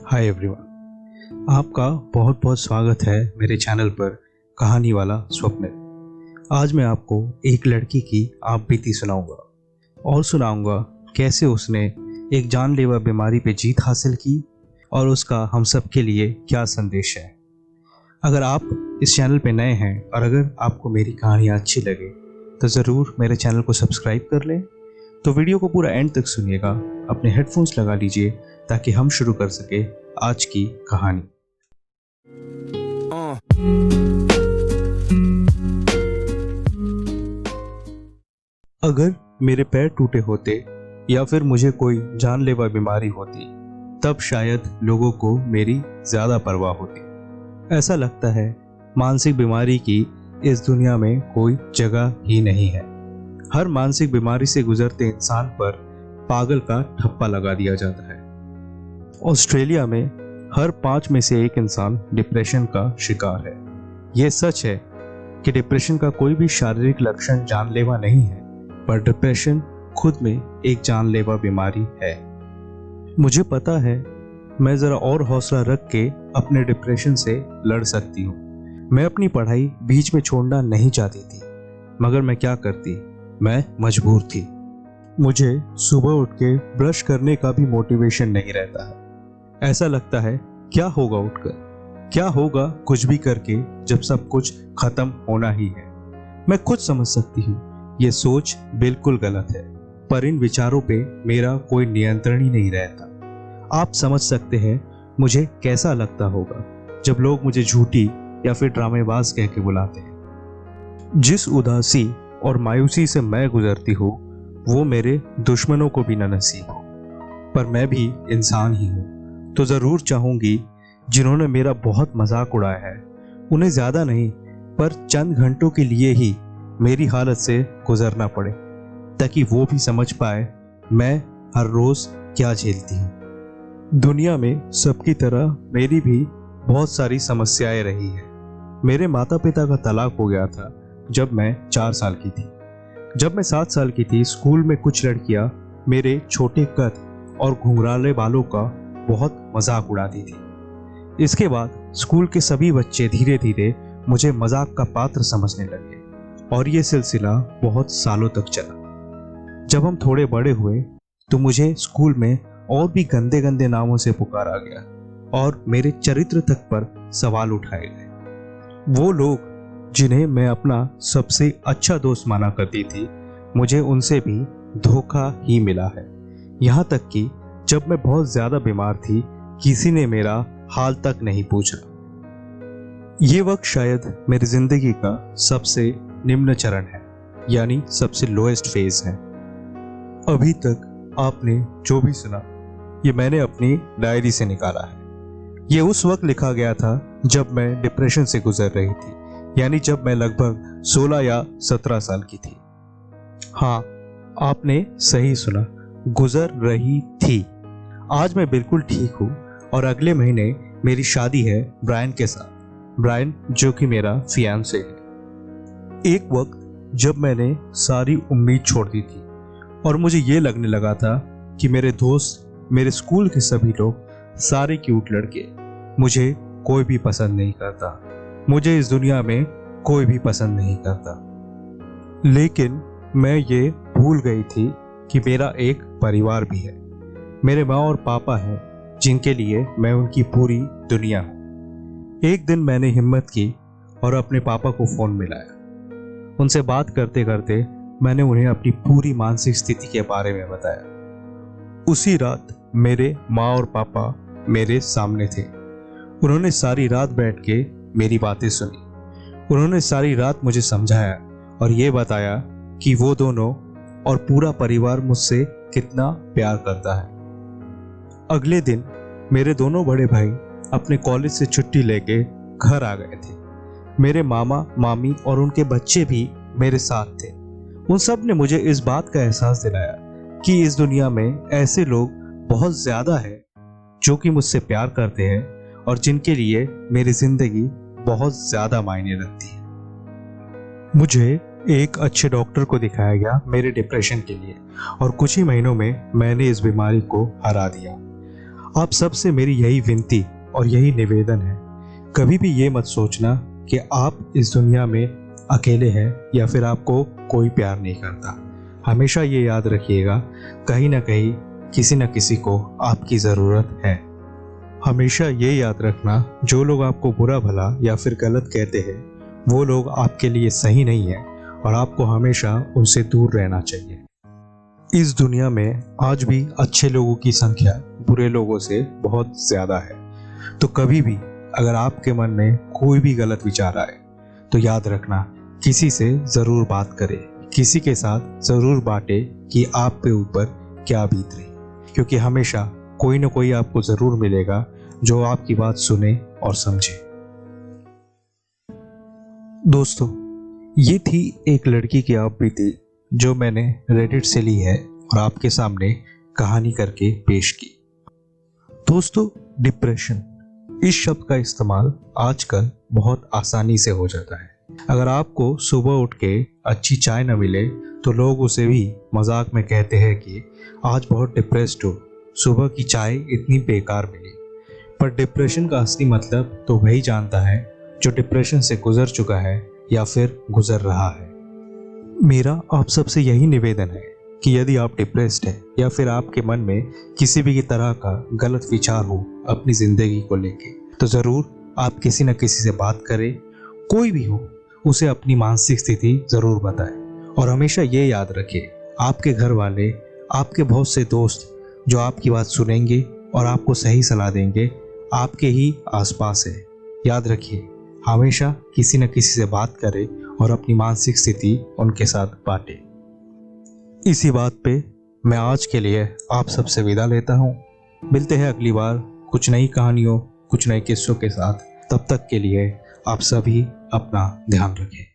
Hi everyone, आपका बहुत बहुत स्वागत है मेरे चैनल पर कहानी वाला स्वप्न। आज मैं आपको एक लड़की की आप बीती सुनाऊंगा और सुनाऊंगा कैसे उसने एक जानलेवा बीमारी पे जीत हासिल की और उसका हम सब के लिए क्या संदेश है। अगर आप इस चैनल पे नए हैं और अगर आपको मेरी कहानियाँ अच्छी लगे तो ज़रूर मेरे चैनल को सब्सक्राइब कर लें। तो वीडियो को पूरा एंड तक सुनिएगा, अपने हेडफोन्स लगा लीजिए ताकि हम शुरू कर सके आज की कहानी। अगर मेरे पैर टूटे होते या फिर मुझे कोई जानलेवा बीमारी होती तब शायद लोगों को मेरी ज्यादा परवाह होती। ऐसा लगता है मानसिक बीमारी की इस दुनिया में कोई जगह ही नहीं है। हर मानसिक बीमारी से गुजरते इंसान पर पागल का ठप्पा लगा दिया जाता है। ऑस्ट्रेलिया में हर 5 में से 1 इंसान डिप्रेशन का शिकार है। यह सच है कि डिप्रेशन का कोई भी शारीरिक लक्षण जानलेवा नहीं है, पर डिप्रेशन खुद में एक जानलेवा बीमारी है। मुझे पता है मैं जरा और हौसला रख के अपने डिप्रेशन से लड़ सकती हूँ। मैं अपनी पढ़ाई बीच में छोड़ना नहीं चाहती थी, मगर मैं क्या करती, मैं मजबूर थी। मुझे सुबह उठ के ब्रश करने का भी मोटिवेशन नहीं रहता है। ऐसा लगता है क्या होगा उठकर, क्या होगा कुछ भी करके जब सब कुछ खत्म होना ही है। मैं खुद समझ सकती हूँ ये सोच बिल्कुल गलत है, पर इन विचारों पे मेरा कोई नियंत्रण ही नहीं रहता। आप समझ सकते हैं मुझे कैसा लगता होगा जब लोग मुझे झूठी या फिर ड्रामेबाज कह के बुलाते हैं। जिस उदासी और मायूसी से मैं गुजरती हूँ वो मेरे दुश्मनों को भी न नसीब हो, पर मैं भी इंसान ही हूँ तो जरूर चाहूंगी जिन्होंने मेरा बहुत मजाक उड़ाया है उन्हें ज्यादा नहीं पर चंद घंटों के लिए ही मेरी हालत से गुजरना पड़े, ताकि वो भी समझ पाए मैं हर रोज क्या झेलती हूँ। दुनिया में सबकी तरह मेरी भी बहुत सारी समस्याएं रही है। मेरे माता पिता का तलाक हो गया था जब मैं 4 साल की थी। जब मैं 7 साल की थी, स्कूल में कुछ लड़कियां मेरे छोटे कद और घुंघराले बालों का बहुत मजाक उड़ाती थी। इसके बाद स्कूल के सभी बच्चे धीरे धीरे मुझे मजाक का पात्र समझने लगे और ये सिलसिला बहुत सालों तक चला। जब हम थोड़े बड़े हुए तो मुझे स्कूल में और भी गंदे गंदे नामों से पुकारा गया और मेरे चरित्र तक पर सवाल उठाए गए। वो लोग जिन्हें मैं अपना सबसे अच्छा दोस्त माना करती थी, मुझे उनसे भी धोखा ही मिला है। यहाँ तक कि जब मैं बहुत ज्यादा बीमार थी किसी ने मेरा हाल तक नहीं पूछा। ये वक्त शायद मेरी जिंदगी का सबसे निम्न चरण है, यानी सबसे लोएस्ट फेज है। अभी तक आपने जो भी सुना ये मैंने अपनी डायरी से निकाला है। ये उस वक्त लिखा गया था जब मैं डिप्रेशन से गुजर रही थी, यानी जब मैं लगभग 16 या 17 साल की थी। हाँ, आपने सही सुना, गुजर रही थी। आज मैं बिल्कुल ठीक हूँ और अगले महीने मेरी शादी है ब्रायन के साथ। ब्रायन जो कि मेरा फियांसे है। एक वक्त जब मैंने सारी उम्मीद छोड़ दी थी और मुझे ये लगने लगा था कि मेरे दोस्त, मेरे स्कूल के सभी लोग, सारे क्यूट लड़के, मुझे कोई भी पसंद नहीं करता, मुझे इस दुनिया में कोई भी पसंद नहीं करता। लेकिन मैं ये भूल गई थी कि मेरा एक परिवार भी है। मेरे माँ और पापा हैं जिनके लिए मैं उनकी पूरी दुनिया हूँ। एक दिन मैंने हिम्मत की और अपने पापा को फोन मिलाया। उनसे बात करते करते मैंने उन्हें अपनी पूरी मानसिक स्थिति के बारे में बताया। उसी रात मेरे माँ और पापा मेरे सामने थे। उन्होंने सारी रात बैठ के मेरी बातें सुनी। उन्होंने सारी रात मुझे समझाया और ये बताया कि वो दोनों और पूरा परिवार मुझसे कितना प्यार करता है। अगले दिन मेरे दोनों बड़े भाई अपने कॉलेज से छुट्टी लेके घर आ गए थे। मेरे मामा, मामी और उनके बच्चे भी मेरे साथ थे। उन सब ने मुझे इस बात का एहसास दिलाया कि इस दुनिया में ऐसे लोग बहुत ज्यादा हैं जो कि मुझसे प्यार करते हैं और जिनके लिए मेरी जिंदगी बहुत ज्यादा मायने रखती है। मुझे एक अच्छे डॉक्टर को दिखाया गया मेरे डिप्रेशन के लिए और कुछ ही महीनों में मैंने इस बीमारी को हरा दिया। आप सबसे मेरी यही विनती और यही निवेदन है, कभी भी ये मत सोचना कि आप इस दुनिया में अकेले हैं या फिर आपको कोई प्यार नहीं करता। हमेशा ये याद रखिएगा, कहीं ना कहीं किसी न किसी को आपकी ज़रूरत है। हमेशा ये याद रखना, जो लोग आपको बुरा भला या फिर गलत कहते हैं वो लोग आपके लिए सही नहीं है और आपको हमेशा उनसे दूर रहना चाहिए। इस दुनिया में आज भी अच्छे लोगों की संख्या बुरे लोगों से बहुत ज़्यादा है। तो कभी भी अगर आपके मन में कोई भी गलत विचार आए तो याद रखना, किसी से ज़रूर बात करें, किसी के साथ ज़रूर बांटे कि आप पे ऊपर क्या बीत रही, क्योंकि हमेशा कोई ना कोई आपको ज़रूर मिलेगा जो आपकी बात सुने और समझे। दोस्तों, ये थी एक लड़की की आप बीती जो मैंने रेडिट से ली है और आपके सामने कहानी करके पेश की। दोस्तों, डिप्रेशन इस शब्द का इस्तेमाल आजकल बहुत आसानी से हो जाता है। अगर आपको सुबह उठ के अच्छी चाय न मिले तो लोग उसे भी मजाक में कहते हैं कि आज बहुत डिप्रेस्ड हो, सुबह की चाय इतनी बेकार मिली। पर डिप्रेशन का असली मतलब तो वही जानता है जो डिप्रेशन से गुजर चुका है या फिर गुजर रहा है। मेरा आप सबसे यही निवेदन है कि यदि आप डिप्रेस्ड हैं या फिर आपके मन में किसी भी तरह का गलत विचार हो अपनी ज़िंदगी को लेके, तो ज़रूर आप किसी न किसी से बात करें। कोई भी हो, उसे अपनी मानसिक स्थिति ज़रूर बताएं और हमेशा ये याद रखें, आपके घर वाले, आपके बहुत से दोस्त जो आपकी बात सुनेंगे और आपको सही सलाह देंगे, आपके ही आसपास है। याद रखिए, हमेशा किसी न किसी से बात करें और अपनी मानसिक स्थिति उनके साथ बांटे। इसी बात पे मैं आज के लिए आप सबसे विदा लेता हूँ। मिलते हैं अगली बार कुछ नई कहानियों, कुछ नए किस्सों के साथ। तब तक के लिए आप सभी अपना ध्यान रखें।